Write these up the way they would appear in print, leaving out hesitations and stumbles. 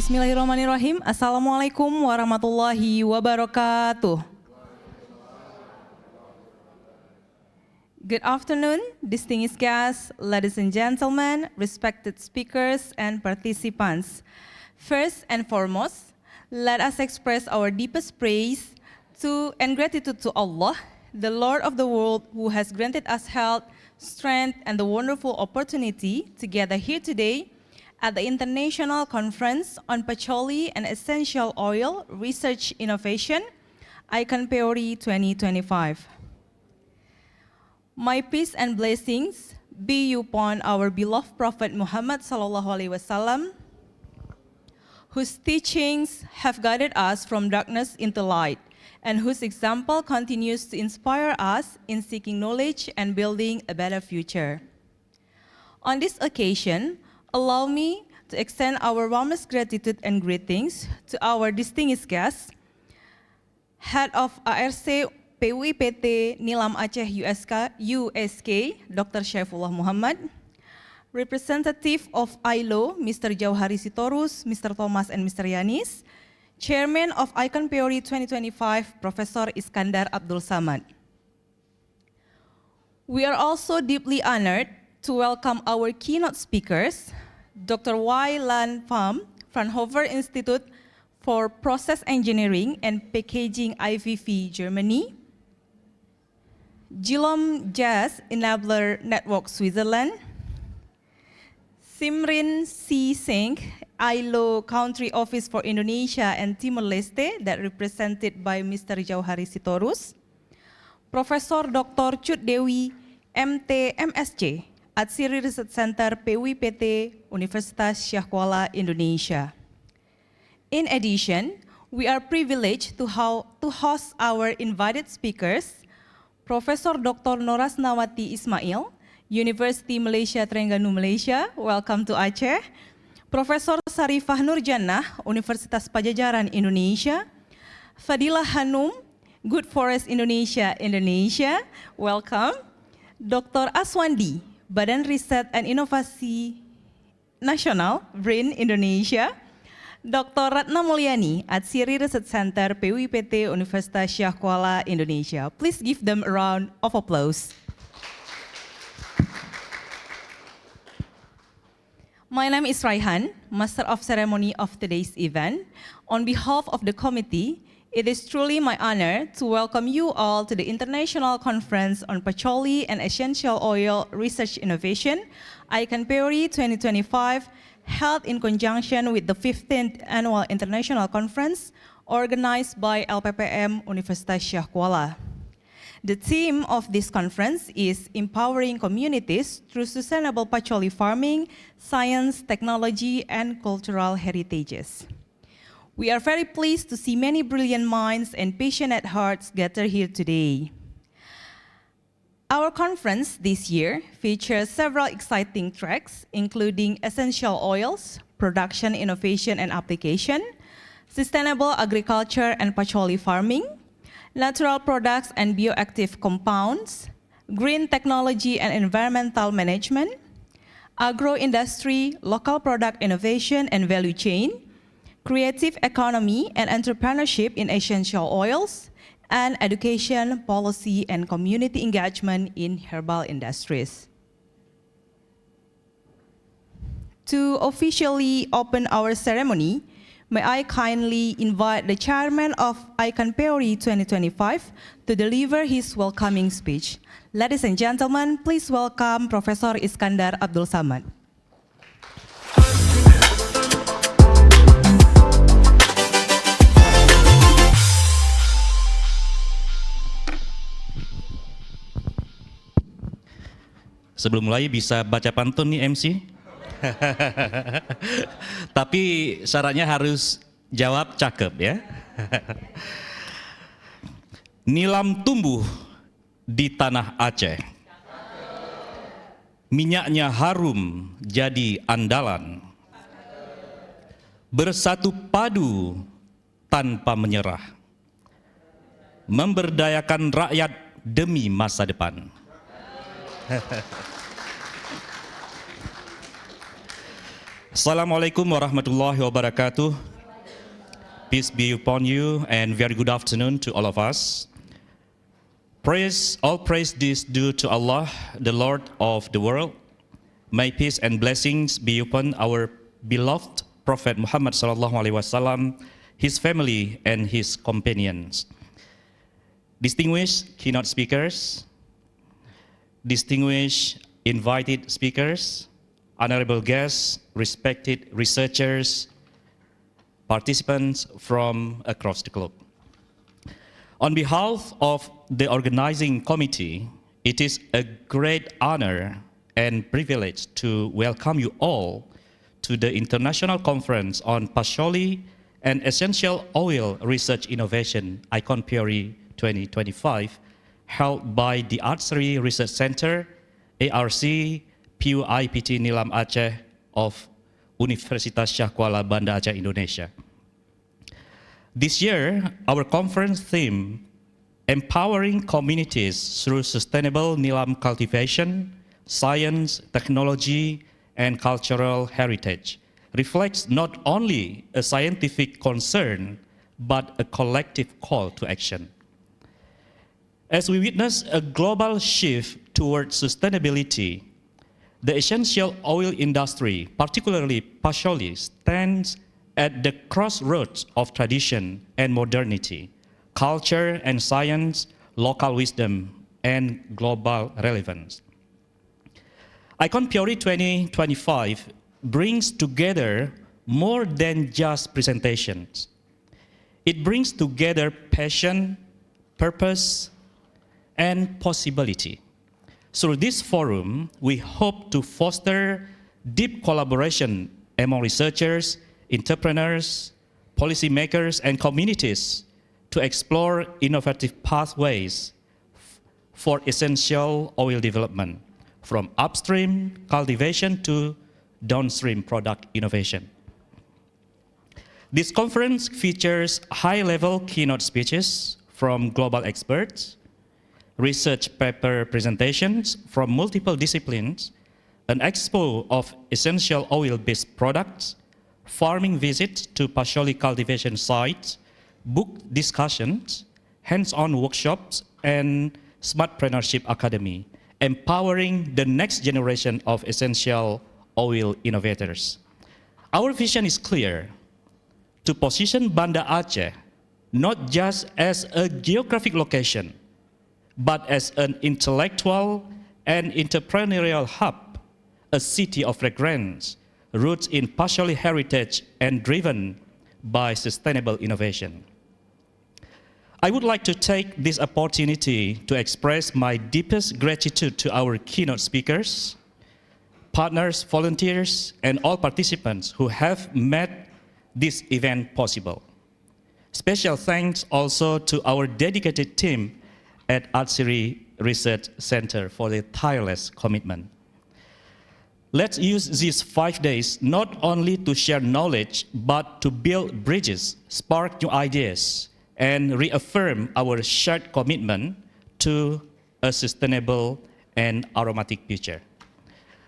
Bismillahirrahmanirrahim. Assalamualaikum warahmatullahi wabarakatuh. Good afternoon, distinguished guests, ladies and gentlemen, respected speakers and participants. First and foremost, let us express our deepest praise to and gratitude to Allah, the Lord of the world, who has granted us health, strength, and the wonderful opportunity to gather here today at the International Conference on Patchouli and Essential Oil Research Innovation, ICONPEORI 2025. My peace and blessings be upon our beloved Prophet Muhammad SAW, whose teachings have guided us from darkness into light, and whose example continues to inspire us in seeking knowledge and building a better future. On this occasion, allow me to extend our warmest gratitude and greetings to our distinguished guests, Head of ARC PUIPT Nilam Aceh USK, Dr. Syaifullah Muhammad, Representative of ILO, Mr. Jauhari Sitorus, Mr. Thomas and Mr. Yanis, Chairman of ICONPEORI 2025, Profesor Iskandar Abdul Samad. We are also deeply honored to welcome our keynote speakers, Dr. Y. Lan Pham, Fraunhofer Institute for Process Engineering and Packaging IVV, Germany, Jilom Jazz Enabler Network, Switzerland, Simrin C. Singh, ILO Country Office for Indonesia and Timor-Leste, that represented by Mr. Jauhari Sitorus, Profesor Dr. Cut Dewi, MT, MSc, Atsiri Research Center PUIPT, Universitas Syiah Kuala, Indonesia. In addition, we are privileged to host our invited speakers, Profesor Dr. Norasnawati Ismail, University Malaysia Terengganu, Malaysia, welcome to Aceh, Profesor Sarifah Nurjannah, Universitas Pajajaran, Indonesia, Fadilah Hanum, Good Forest Indonesia, Indonesia, welcome, Dr. Aswandi, Badan Riset dan Inovasi Nasional, BRIN, Indonesia, Dr. Ratna Mulyani, Atsiri Research Center, PUIPT, Universitas Syiah Kuala, Indonesia. Please give them a round of applause. My name is Raihan, Master of Ceremony of today's event. On behalf of the committee, it is truly my honor to welcome you all to the International Conference on Patchouli and Essential Oil Research Innovation, ICONPEORI 2025, held in conjunction with the 15th Annual International Conference organized by LPPM Universitas Syiah Kuala. The theme of this conference is Empowering Communities Through Sustainable Patchouli Farming, Science, Technology, and Cultural Heritages. We are very pleased to see many brilliant minds and passionate hearts gather here today. Our conference this year features several exciting tracks, including essential oils, production, innovation, and application, sustainable agriculture and patchouli farming, natural products and bioactive compounds, green technology and environmental management, agro-industry, local product innovation and value chain, creative economy and entrepreneurship in essential oils, and education, policy, and community engagement in herbal industries. To officially open our ceremony, may I kindly invite the Chairman of ICONPEORI 2025 to deliver his welcoming speech. Ladies and gentlemen, please welcome Profesor Iskandar Abdul Samad. Sebelum mulai bisa baca pantun nih MC. Tapi syaratnya harus jawab cakep ya. Nilam tumbuh di tanah Aceh. Minyaknya harum jadi andalan. Bersatu padu tanpa menyerah. Memberdayakan rakyat demi masa depan. Assalamualaikum warahmatullahi wabarakatuh. Peace be upon you and very good afternoon to all of us. All praise is due to Allah, the Lord of the world. May peace and blessings be upon our beloved Prophet Muhammad sallallahu alaihi wasallam, his family and his companions. Distinguished keynote speakers, distinguished invited speakers, honorable guests, respected researchers, participants from across the globe. On behalf of the organizing committee, it is a great honor and privilege to welcome you all to the International Conference on Patchouli and Essential Oil Research Innovation, ICONPEORI 2025, held by the Atsiri Research Center, ARC, PUIPT Nilam Aceh of Universitas Syiah Kuala, Banda Aceh, Indonesia. This year, our conference theme, Empowering Communities Through Sustainable Nilam Cultivation, Science, Technology, and Cultural Heritage, reflects not only a scientific concern, but a collective call to action. As we witness a global shift towards sustainability, the essential oil industry, particularly Patchouli, stands at the crossroads of tradition and modernity, culture and science, local wisdom, and global relevance. ICONPEORI 2025 brings together more than just presentations. It brings together passion, purpose, and possibility. Through this forum, we hope to foster deep collaboration among researchers, entrepreneurs, policymakers, and communities to explore innovative pathways for essential oil development, from upstream cultivation to downstream product innovation. This conference features high-level keynote speeches from global experts, research paper presentations from multiple disciplines, an expo of essential oil-based products, farming visits to Patchouli cultivation sites, book discussions, hands-on workshops, and Smartpreneurship Academy, empowering the next generation of essential oil innovators. Our vision is clear: to position Banda Aceh not just as a geographic location, but as an intellectual and entrepreneurial hub, a city of fragrance, roots in Patchouli heritage and driven by sustainable innovation. I would like to take this opportunity to express my deepest gratitude to our keynote speakers, partners, volunteers, and all participants who have made this event possible. Special thanks also to our dedicated team at Atsiri Research Center for their tireless commitment. Let's use these 5 days not only to share knowledge, but to build bridges, spark new ideas, and reaffirm our shared commitment to a sustainable and aromatic future.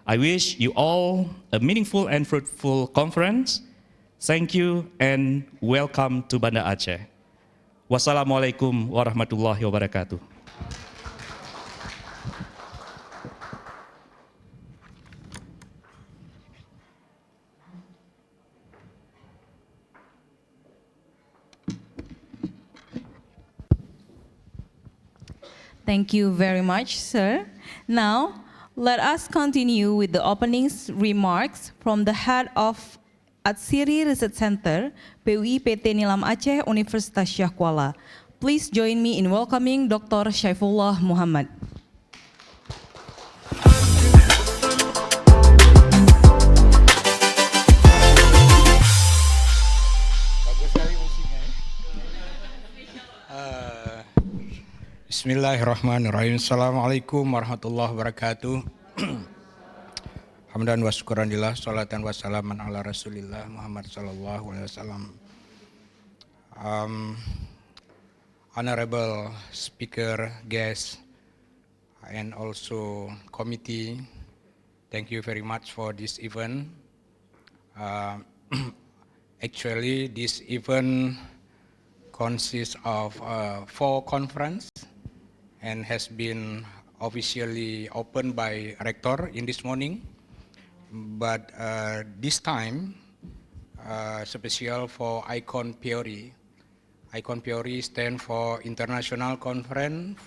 I wish you all a meaningful and fruitful conference. Thank you and welcome to Banda Aceh. Wassalamualaikum warahmatullahi wabarakatuh. Thank you very much, sir. Now, let us continue with the opening remarks from the head of Atsiri Research Center, PUIPT Nilam Aceh, Universitas Syiah Kuala. Please join me in welcoming Dr. Syaifullah Muhammad. Bismillahirrahmanirrahim. Assalamualaikum warahmatullahi wabarakatuh. Hamdan wa syukuranillah, salatan wa salaman ala rasulillah Muhammad sallallahu alaihi wasallam. Honorable speaker, guests, and also committee, thank you very much for this event. Uh, Actually, this event consists of 4 conferences and has been officially opened by Rector in this morning. But this time, special for ICONPEORI. ICONPEORI stands for International Conference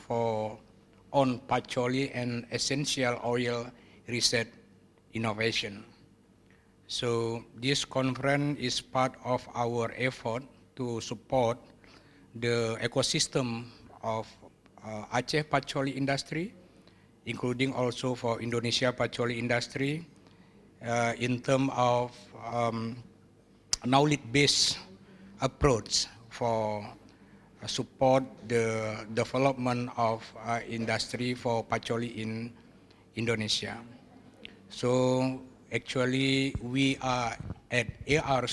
on Patchouli and Essential Oil Research Innovation. So this conference is part of our effort to support the ecosystem of Aceh Patchouli industry, including also for Indonesia Patchouli industry, in terms of knowledge-based approach for support the development of industry for Patchouli in Indonesia. So actually, we are at ARC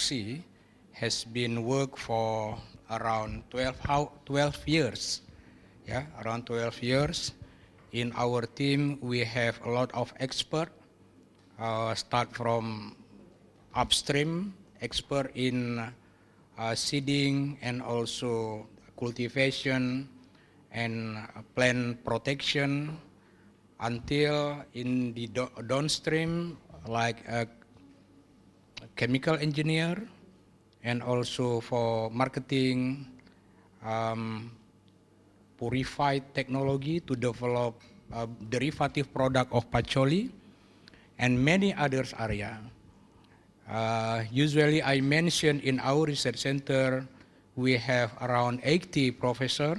has been work for around 12 years. Yeah, around 12 years. In our team, we have a lot of experts, start from upstream, expert in seeding and also cultivation and plant protection, until in the downstream, like a chemical engineer, and also for marketing, purified technology to develop derivative product of Patchouli, and many others area. Usually I mention in our research center, we have around 80 professors,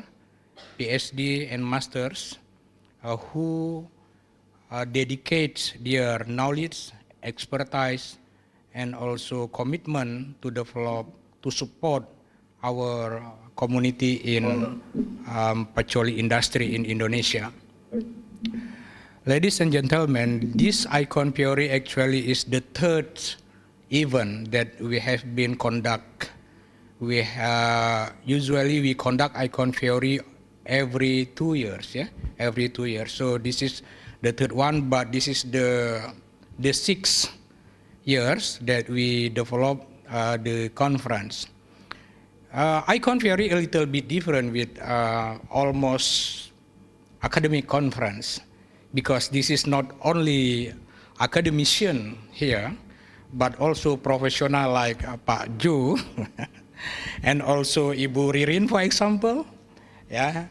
PhD and masters, who dedicate their knowledge, expertise, and also commitment to develop, to support our community in Patchouli industry in Indonesia. Ladies and gentlemen, this ICONPEORI actually is the 3rd event that we have been conduct. Usually we conduct ICONPEORI every 2 years, yeah, every 2 years. So this is the 3rd one, but this is the 6th years that we develop the conference. ICONPEORI a little bit different with almost academic conference, because this is not only academician here, but also professional like Pak Jo and also Ibu Ririn, for example. Yeah,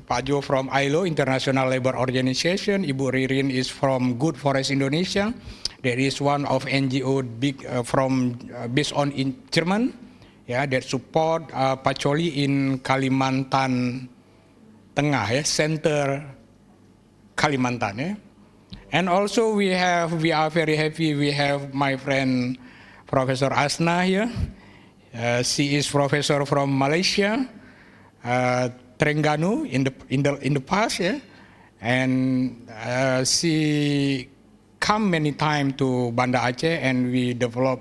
Pak Jo from ILO, International Labour Organization. Ibu Ririn is from Good Forest Indonesia. There is one of NGO big based on in Jerman, yeah, that support Patchouli in Kalimantan Tengah, yeah, center Kalimantan. Yeah. And also we are very happy. We have my friend Profesor Asna here. She is professor from Malaysia, Terengganu in the past, yeah, and she come many times to Banda Aceh, and we develop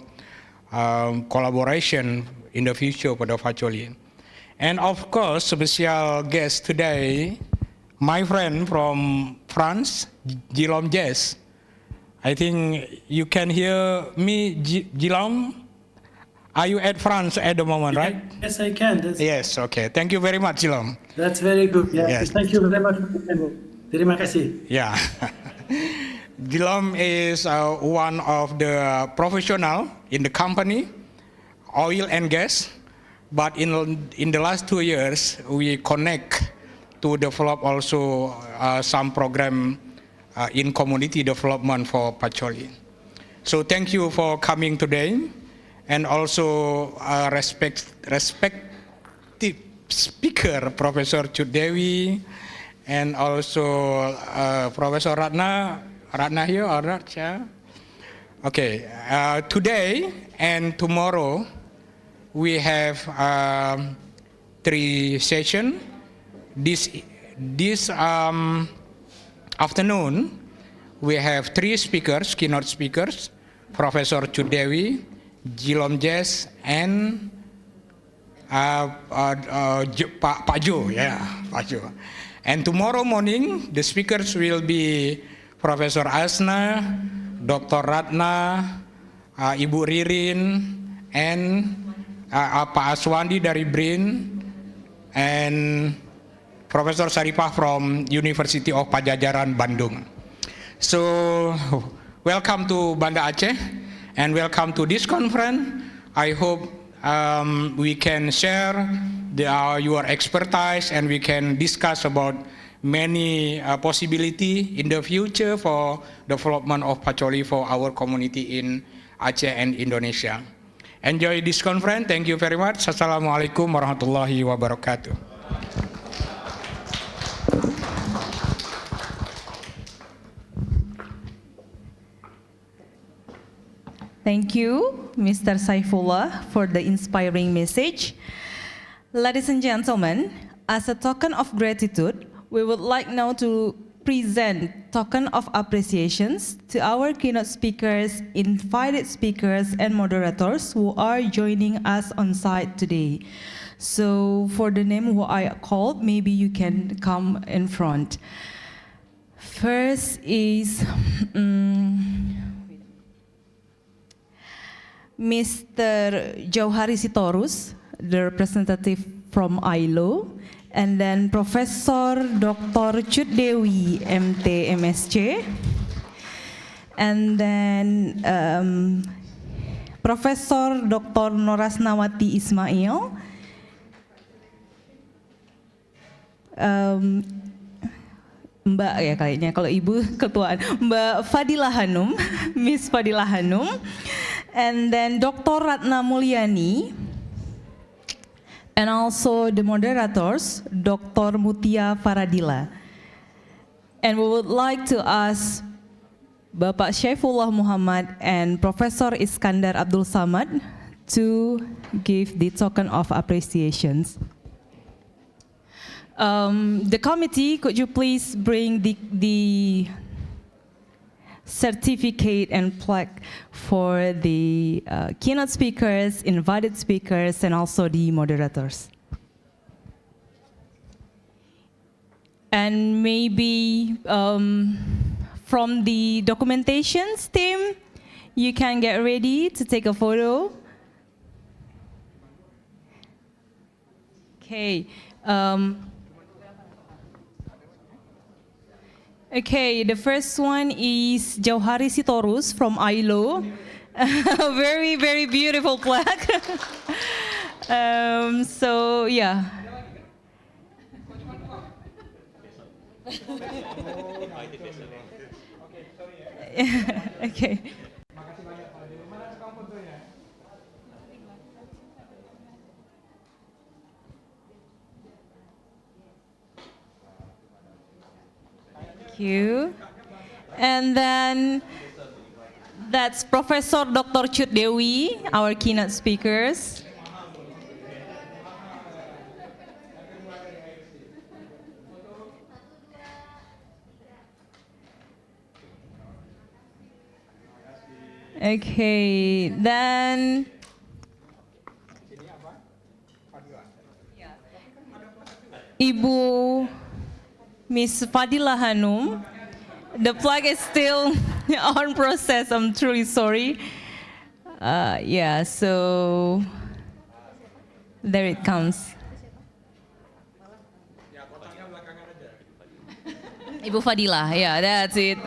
collaboration in the future for the Patchouli. And of course, special guest today, my friend from France, Guillaume Jess. I think you can hear me, Guillaume. Are you at France at the moment, right? Yes, I can. Yes, okay. Thank you very much, Guillaume. That's very good. Yeah. Yes. Thank you very much. Terima kasih. Yeah. Guillaume is one of the professional in the company, oil and gas. But in the last 2 years, we connect to develop also some program in community development for Patchouli. So thank you for coming today, and also respected speaker Professor Chudewi, and also Professor Ratna here or not? Yeah? Okay, today and tomorrow we have 3 sessions. This afternoon we have 3 speakers, keynote speakers, Professor Chudewi, Guillaume Jess, and Pak Jo, yeah, Pak Jo. And tomorrow morning the speakers will be Professor Asna, Dr. Ratna, Ibu Ririn, and Pak Aswandi dari BRIN, and Profesor Saripah from University of Pajajaran, Bandung. So, welcome to Banda Aceh, and welcome to this conference. I hope we can share your expertise, and we can discuss about many possibility in the future for development of Patchouli for our community in Aceh and Indonesia. Enjoy this conference. Thank you very much. Assalamualaikum warahmatullahi wabarakatuh. Thank you, Mr. Saifullah, for the inspiring message. Ladies and gentlemen, as a token of gratitude, we would like now to present token of appreciations to our keynote speakers, invited speakers, and moderators who are joining us on site today. So for the name who I called, maybe you can come in front. First is Mr. Jauhari Sitorus, the representative from ILO, and then Profesor Dr. Cut Dewi, MT, MSc, and then Profesor Dr. Norasnawati Ismail, Mbak ya kayaknya, kalau Ibu ketuaan, Mbak Fadilah Hanum, Miss Fadilah Hanum, and then Dr. Ratna Mulyani, and also the moderators, Dr. Mutia Faradila. And we would like to ask Bapak Syaifullah Muhammad and Profesor Iskandar Abdul Samad to give the token of appreciations. The committee, could you please bring the certificate and plaque for the keynote speakers, invited speakers, and also the moderators. And maybe from the documentations team, you can get ready to take a photo. Okay. Okay, the first one is Jauhari Sitorus from ILO. Very, very beautiful plaque. So, yeah. Okay. You. And then that's Professor Dr. Cut Dewi, our keynote speakers. Okay, then Ibu Miss Fadilah Hanum. The plaque is still on process. I'm truly sorry. Yeah, so there it comes. Ibu Fadilah, yeah, that's it.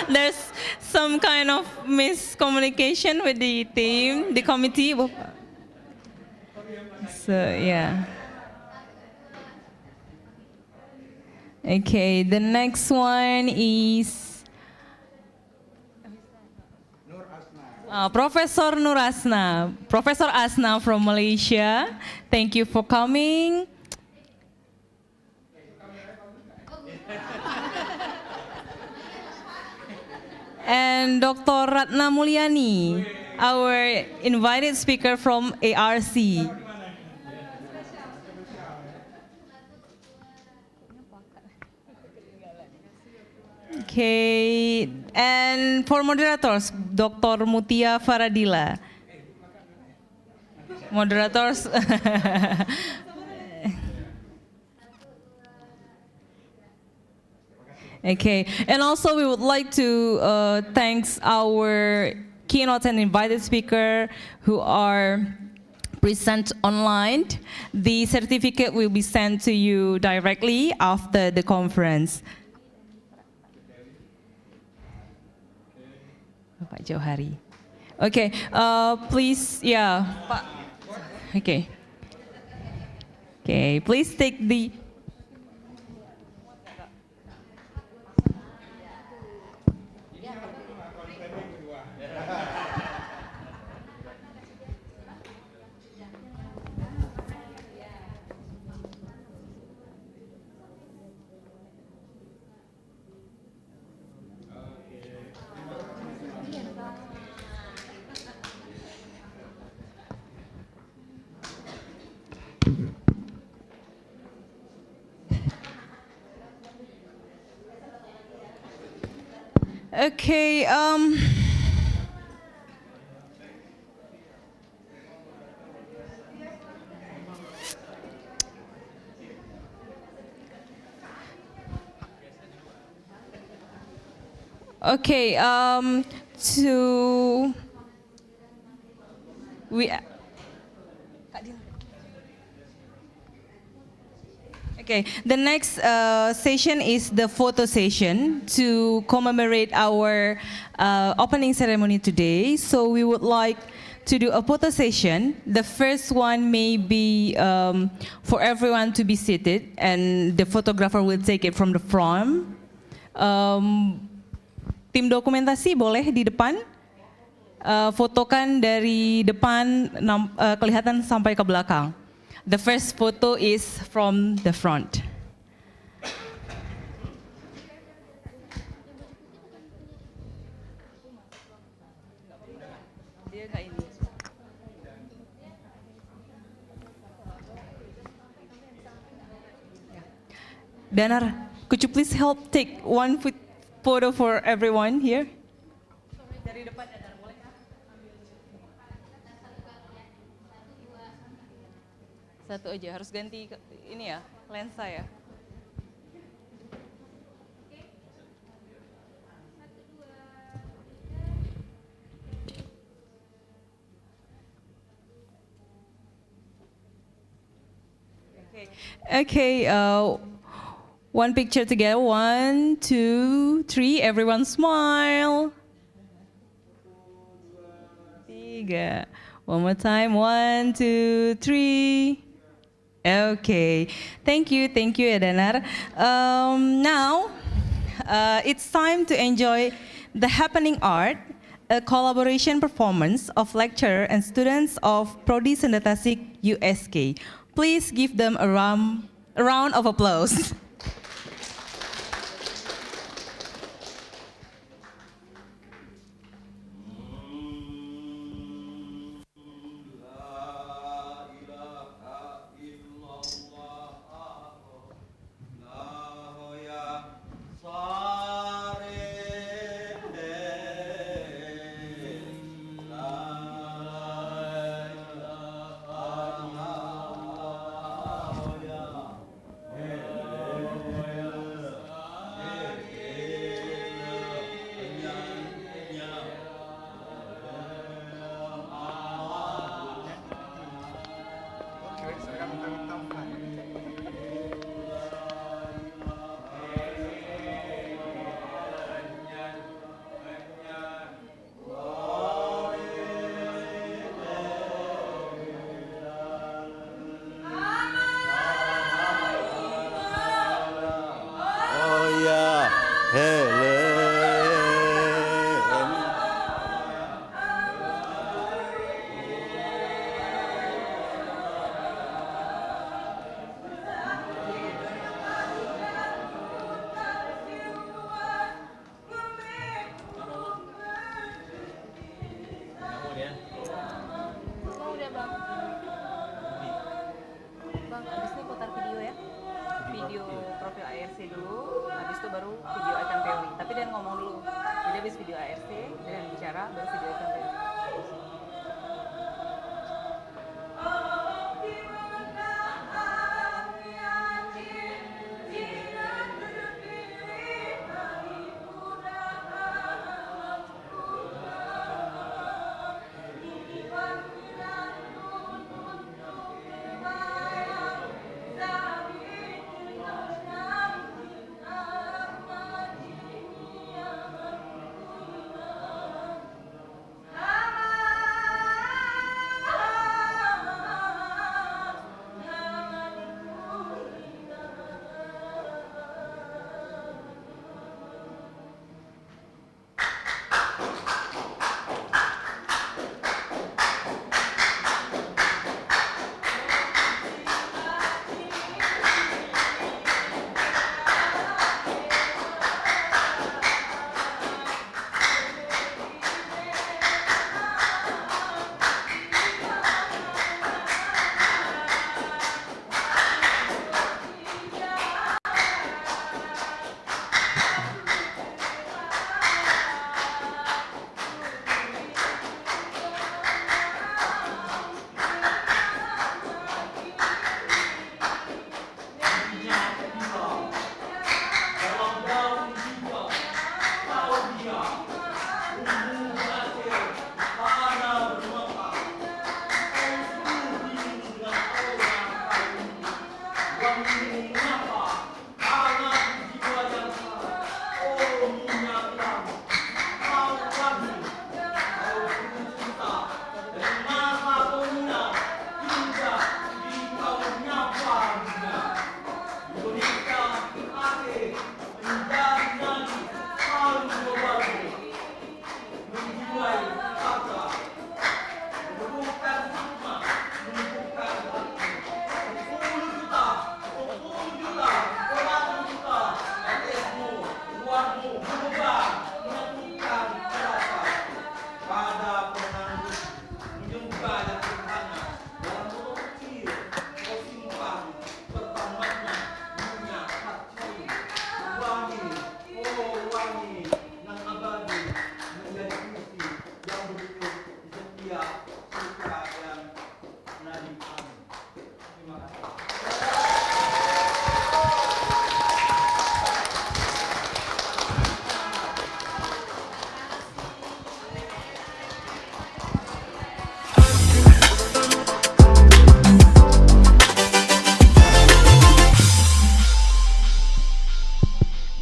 There's some kind of miscommunication with the team, the committee. So, yeah. Okay, the next one is Professor Nurasna, Professor Asna from Malaysia. Thank you for coming. And Dr. Ratna Mulyani, our invited speaker from ARC. Okay, and for moderators, Dr. Mutia Faradila. Moderators. Okay, and also we would like to thanks our keynote and invited speaker who are present online. The certificate will be sent to you directly after the conference. Pak Johari. Okay, please, yeah. Okay. Okay, please take the. Okay, okay, Okay, the next session is the photo session to commemorate our opening ceremony today. So we would like to do a photo session. The first one may be for everyone to be seated, and the photographer will take it from the front. Tim dokumentasi boleh di depan, fotokan dari depan kelihatan sampai ke belakang. The first photo is from the front. Danar, could you please help take one photo for everyone here? Dari depan Danar, boleh? Satu aja, harus ganti ini ya, lensa ya. Okay, one picture together. 1, 2, 3. Everyone smile. 3. One more time. 1, 2, 3. Okay, thank you, Edanar. Now, it's time to enjoy the happening art, a collaboration performance of lecturer and students of Prodi Senda Tasik USK. Please give them a round of applause.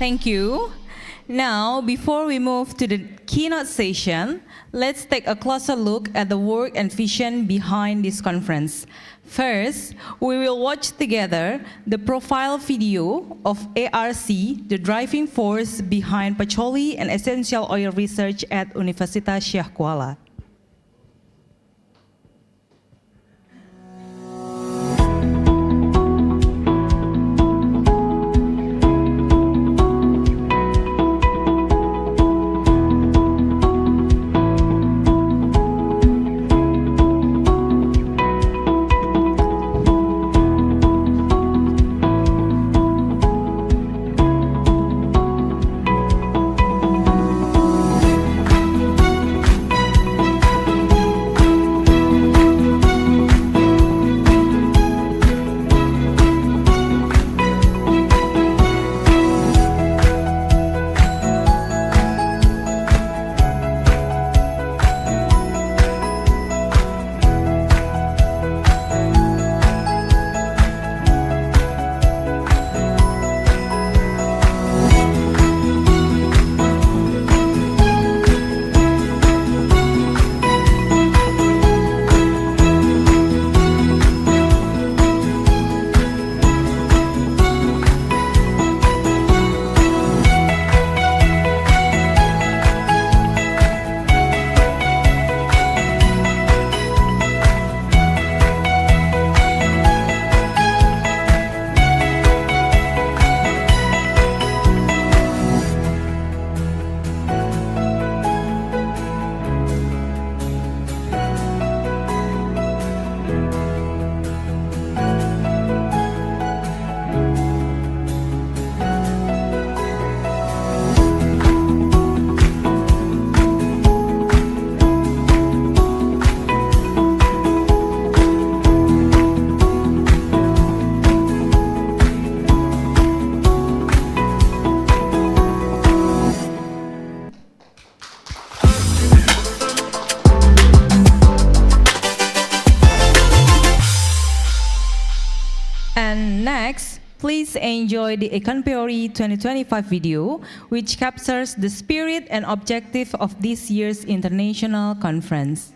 Thank you. Now, before we move to the keynote session, let's take a closer look at the work and vision behind this conference. First, we will watch together the profile video of ARC, the driving force behind Patchouli and essential oil research at Universitas Syiah Kuala. And next, please enjoy the ICONPEORI 2025 video, which captures the spirit and objective of this year's international conference.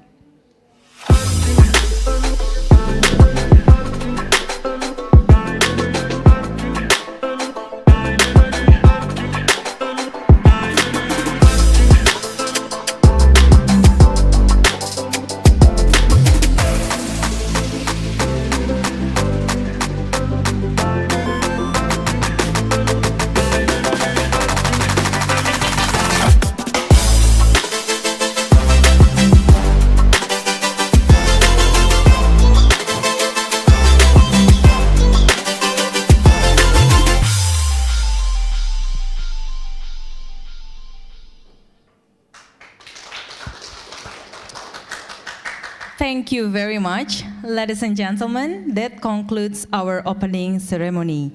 Thank you very much. Ladies and gentlemen, that concludes our opening ceremony.